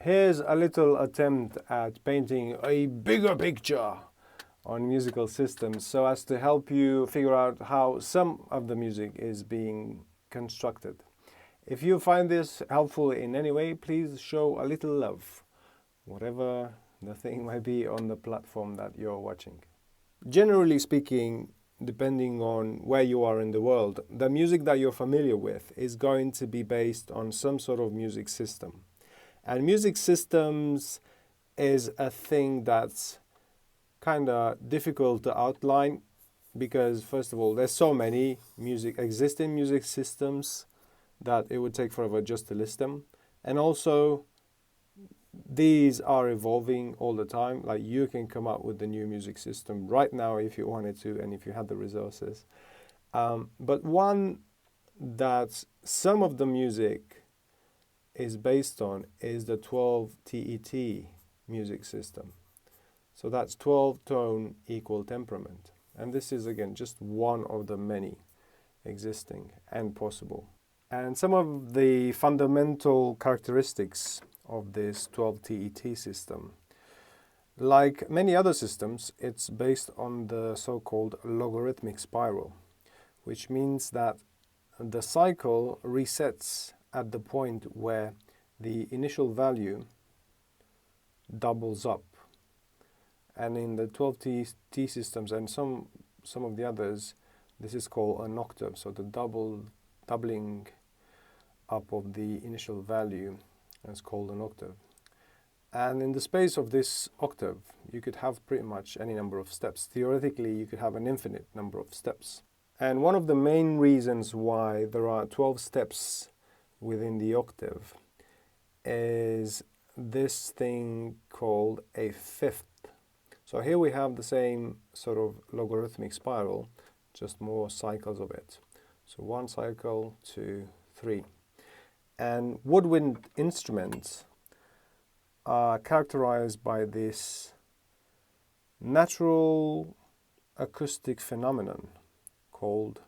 Here's a little attempt at painting a bigger picture on musical systems so as to help you figure out how some of the music is being constructed. If you find this helpful in any way, please show a little love, whatever the thing might be on the platform that you're watching. Generally speaking, depending on where you are in the world, the music that you're familiar with is going to be based on some sort of music system. And music systems is a thing that's kind of difficult to outline because, first of all, there's so many existing music systems that it would take forever just to list them. And also, these are evolving all the time. Like, you can come up with the new music system right now if you wanted to and if you had the resources. But one that some of the music is based on is the 12 TET music system. So that's 12 tone equal temperament. And this is, again, just one of the many existing and possible. And some of the fundamental characteristics of this 12 TET system, like many other systems, it's based on the so-called logarithmic spiral, which means that the cycle resets at the point where the initial value doubles up. And in the 12 TET systems and some of the others, this is called an octave. So the doubling up of the initial value is called an octave. And in the space of this octave, you could have pretty much any number of steps. Theoretically, you could have an infinite number of steps. And one of the main reasons why there are 12 steps within the octave is this thing called a fifth. So here we have the same sort of logarithmic spiral, just more cycles of it. So 1 cycle, 2, 3. And woodwind instruments are characterized by this natural acoustic phenomenon called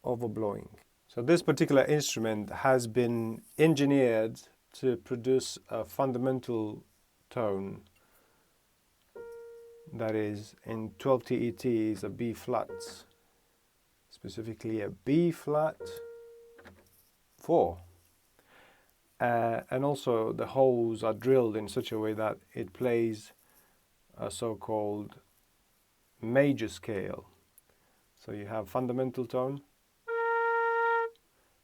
overblowing. So this particular instrument has been engineered to produce a fundamental tone that is in 12 TET is a B flat, specifically a B flat 4. And also the holes are drilled in such a way that it plays a so-called major scale. So you have fundamental tone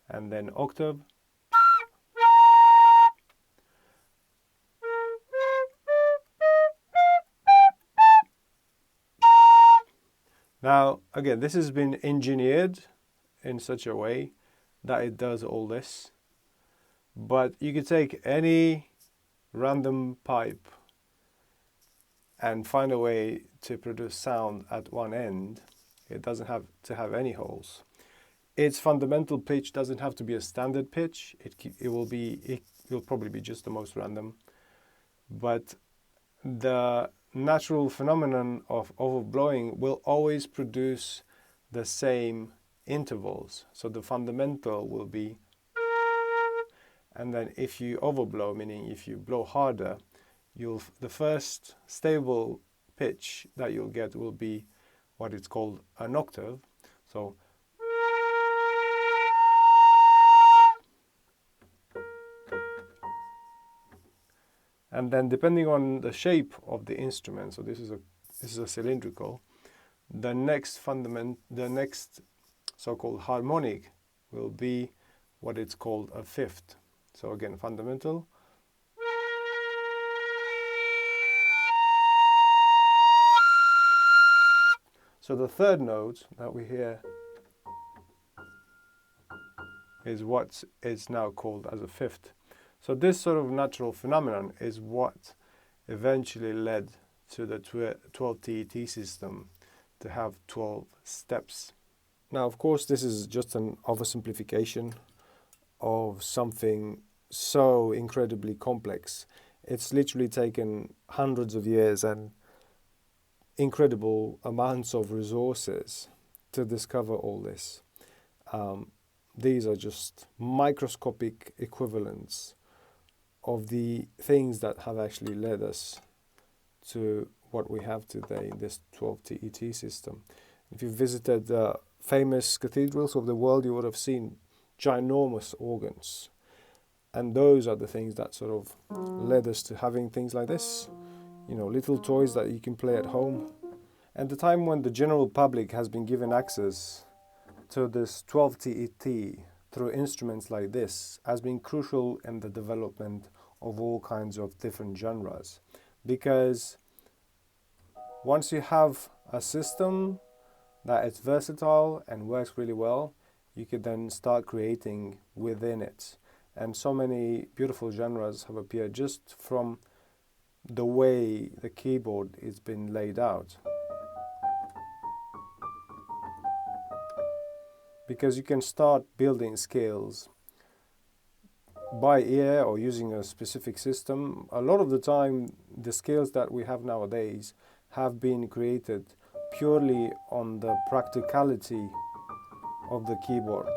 and then octave. Now, again, this has been engineered in such a way that it does all this. But you could take any random pipe and find a way to produce sound at one end. It doesn't have to have any holes. Its fundamental pitch doesn't have to be a standard pitch. It will probably be just the most random. But the natural phenomenon of overblowing will always produce the same intervals. So the fundamental will be, and then if you overblow, meaning if you blow harder, the first stable pitch that you'll get will be what is called an octave. So and then depending on the shape of the instrument, so this is a cylindrical, the next so-called harmonic will be what it's called a fifth. So again, fundamental. So the third note that we hear is what is now called as a fifth. So this sort of natural phenomenon is what eventually led to the 12 TET system to have 12 steps. Now, of course, this is just an oversimplification of something so incredibly complex. It's literally taken hundreds of years and incredible amounts of resources to discover all this. These are just microscopic equivalents of the things that have actually led us to what we have today, this 12 TET system. If you visited famous cathedrals of the world, you would have seen ginormous organs. And those are the things that sort of led us to having things like this, little toys that you can play at home. And the time when the general public has been given access to this 12 TET through instruments like this has been crucial in the development of all kinds of different genres. Because once you have a system that is versatile and works really well, you could then start creating within it. And so many beautiful genres have appeared just from the way the keyboard is been laid out. Because you can start building scales by ear or using a specific system. A lot of the time, the scales that we have nowadays have been created purely on the practicality of the keyboard.